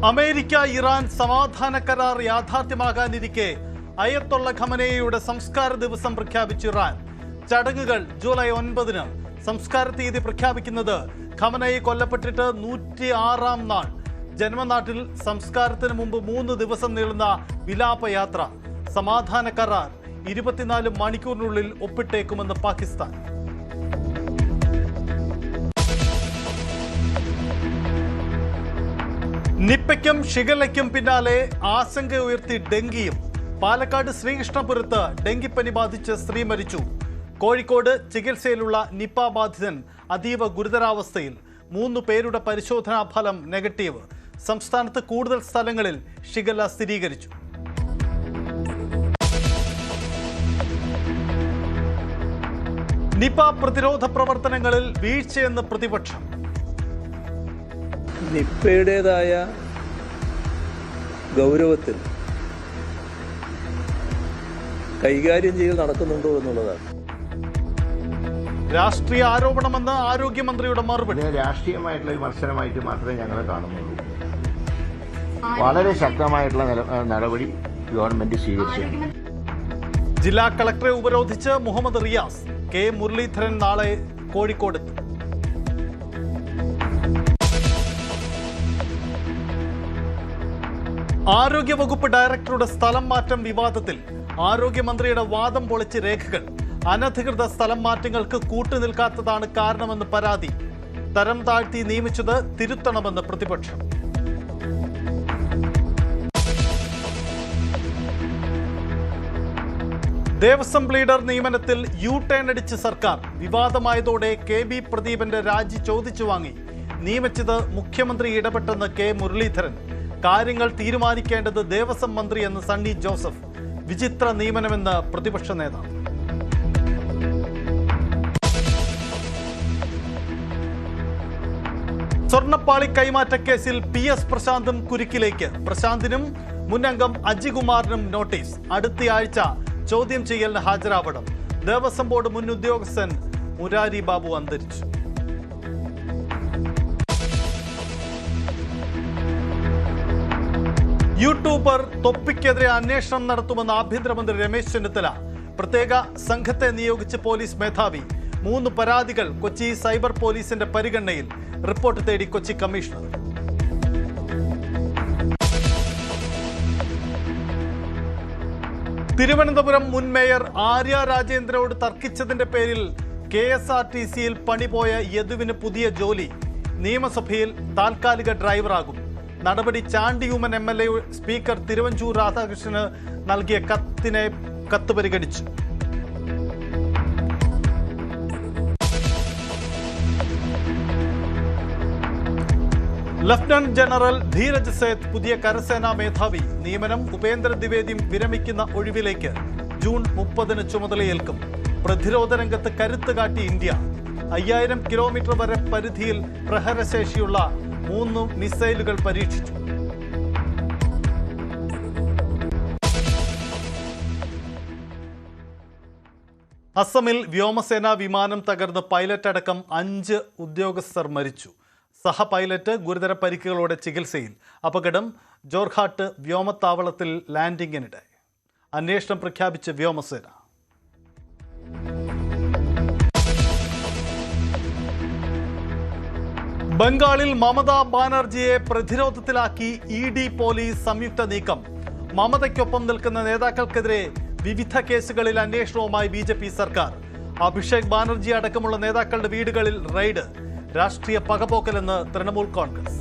America Iran സമാധാന കരാർ യാഥാർത്ഥ്യമാകാനിരിക്കെ Ayatollah ഖമനേയിയുടെ സംസ്കാര ദിവസം പ്രഖ്യാപിച്ചു ഇറാൻ. ചടങ്ങുകൾ ജൂലൈ 9-ന്. സംസ്കാര തീയതി പ്രഖ്യാപിക്കുന്നത് ഖമനേയി കൊല്ലപ്പെട്ടിട്ട് 106-ാം നാൾ. ജന്മനാട്ടിൽ സംസ്കാരത്തിന് മുമ്പ് 3 ദിവസം നീളുന്ന വിലാപയാത്ര. സമാധാന കരാർ 24 മണിക്കൂറിനുള്ളിൽ ഒപ്പിട്ടേക്കുമെന്ന് പാകിസ്ഥാൻ. നിപ്പയ്ക്കും ഷിഗല്ലയ്ക്കും പിന്നാലെ ആശങ്ക ഉയർത്തി ഡെങ്കിയും. പാലക്കാട് ശ്രീകൃഷ്ണപുരത്ത് ഡെങ്കിപ്പനി ബാധിച്ച് സ്ത്രീ മരിച്ചു. കോഴിക്കോട് ചികിത്സയിലുള്ള നിപ്പ ബാധിതൻ അതീവ ഗുരുതരാവസ്ഥയിൽ. 3 പേരുടെ പരിശോധനാ ഫലം നെഗറ്റീവ്. സംസ്ഥാനത്ത് കൂടുതൽ സ്ഥലങ്ങളിൽ ഷിഗല്ല സ്ഥിരീകരിച്ചു. നിപ പ്രതിരോധ പ്രവർത്തനങ്ങളിൽ വീഴ്ചയെന്ന് പ്രതിപക്ഷം. നിപ്പയുടേതായ ഗൗരവത്തിൽ കൈകാര്യം ചെയ്യൽ നടക്കുന്നുണ്ടോ എന്നുള്ളതാണ്. രാഷ്ട്രീയ ആരോപണമെന്ന് ആരോഗ്യമന്ത്രിയുടെ മറുപടി. രാഷ്ട്രീയമായിട്ടുള്ള വിമർശനമായിട്ട് മാത്രമേ ഞങ്ങൾ കാണുന്നുള്ളൂ. വളരെ ശക്തമായിട്ടുള്ള നടപടി ഗവൺമെന്റ് സ്വീകരിച്ചു. ജില്ലാ കളക്ടറെ ഉപരോധിച്ച് മുഹമ്മദ് റിയാസ്. കെ മുരളീധരൻ നാളെ കോഴിക്കോടെത്തും. ആരോഗ്യവകുപ്പ് ഡയറക്ടറുടെ സ്ഥലം മാറ്റം വിവാദത്തിൽ ആരോഗ്യമന്ത്രിയുടെ വാദം പൊളിച്ച് രേഖകൾ. അനധികൃത സ്ഥലം മാറ്റങ്ങൾക്ക് കൂട്ടുനിൽക്കാത്തതാണ് കാരണമെന്ന് പരാതി. തരം താഴ്ത്തി നിയമിച്ചത് തിരുത്തണമെന്ന് പ്രതിപക്ഷം. ദേവസ്വം ലീഡർ നിയമനത്തിൽ യു-ടേൺ അടിച്ച് സർക്കാർ. വിവാദമായതോടെ കെ.ബി. പ്രദീപന്റെ രാജി ചോദിച്ചു വാങ്ങി. നിയമിച്ചത് മുഖ്യമന്ത്രി ഇടപെട്ടെന്ന് കെ മുരളീധരൻ. കാര്യങ്ങൾ തീരുമാനിക്കേണ്ടത് ദേവസ്വം മന്ത്രിയെന്ന് സണ്ണി ജോസഫ്. വിചിത്ര നിയമനമെന്ന് പ്രതിപക്ഷ നേതാവ്. സ്വർണ്ണപ്പാളി കൈമാറ്റ കേസിൽ PS പ്രശാന്തും കുരുക്കിലേക്ക്. പ്രശാന്തിനും മുൻ അംഗം അജികുമാറിനും നോട്ടീസ്. അടുത്തയാഴ്ച ചോദ്യം ചെയ്യലിന് ഹാജരാവണം. ദേവസ്വം ബോർഡ് മുൻ ഉദ്യോഗസ്ഥൻ മുരാരി ബാബു അന്തരിച്ചു. യൂട്യൂബർ തൊപ്പിക്കെതിരെ അന്വേഷണം നടത്തുമെന്ന് ആഭ്യന്തരമന്ത്രി രമേശ് ചെന്നിത്തല. പ്രത്യേക സംഘത്തെ നിയോഗിച്ച് പോലീസ് മേധാവി. 3 പരാതികൾ കൊച്ചി സൈബർ പോലീസിന്റെ പരിഗണനയിൽ. റിപ്പോർട്ട് തേടി കൊച്ചി കമ്മീഷണർ. തിരുവനന്തപുരം മുൻ മേയർ ആര്യ രാജേന്ദ്രനോട് തർക്കിച്ചതിന്റെ പേരിൽ KSRTC-യിൽ പണിപോയ യദുവിന് പുതിയ ജോലി. നിയമസഭയിൽ താൽക്കാലിക ഡ്രൈവറാകും. നടപടി ചാണ്ടിയൂമൻ MLA സ്പീക്കർ തിരുവഞ്ചൂർ രാധാകൃഷ്ണന് നൽകിയ കത്ത് പരിഗണിച്ചു. ലഫ്റ്റനന്റ് ജനറൽ ധീരജ് സേത്ത് പുതിയ കരസേനാ മേധാവി. നിയമനം ഉപേന്ദ്ര ദ്വിവേദി വിരമിക്കുന്ന ഒഴിവിലേക്ക്. ജൂൺ 30-ന് ചുമതലയേൽക്കും. പ്രതിരോധ രംഗത്ത് കരുത്ത് കാട്ടി ഇന്ത്യ. 5000 കിലോമീറ്റർ വരെ പരിധിയിൽ പ്രഹരശേഷിയുള്ള 3 മിസൈലുകൾ പരീക്ഷിച്ചു. അസമിൽ വ്യോമസേനാ വിമാനം തകർന്ന് പൈലറ്റ് അടക്കം 5 ഉദ്യോഗസ്ഥർ മരിച്ചു. സഹ പൈലറ്റ് ഗുരുതര പരിക്കുകളോടെ ചികിത്സയിൽ. അപകടം ജോർഹാട്ട് വ്യോമത്താവളത്തിൽ ലാൻഡിങ്ങിനിടെ. അന്വേഷണം പ്രഖ്യാപിച്ച് വ്യോമസേന. ബംഗാളിൽ മമതാ ബാനർജിയെ പ്രതിരോധത്തിലാക്കി ED പോലീസ് സംയുക്ത നീക്കം. മമതയ്ക്കൊപ്പം നിൽക്കുന്ന നേതാക്കൾക്കെതിരെ വിവിധ കേസുകളിൽ അന്വേഷണവുമായി BJP സർക്കാർ. അഭിഷേക് ബാനർജി അടക്കമുള്ള നേതാക്കളുടെ വീടുകളിൽ റെയ്ഡ്. രാഷ്ട്രീയ പകപോക്കലെന്ന് തൃണമൂൽ കോൺഗ്രസ്.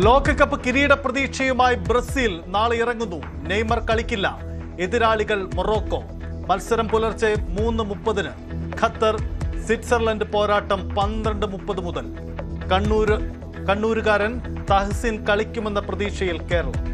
ലോകകപ്പ് കിരീട പ്രതീക്ഷയുമായി ബ്രസീൽ നാളെ ഇറങ്ങുന്നു. നെയ്മർ കളിക്കില്ല. എതിരാളികൾ മൊറോക്കോ. മത്സരം പുലർച്ചെ 3:30-ന്. ഖത്തർ സ്വിറ്റ്സർലൻഡ് പോരാട്ടം 12:30 മുതൽ. കണ്ണൂരുകാരൻ തഹസിൻ കളിക്കുമെന്ന പ്രതീക്ഷയിൽ കേരളം.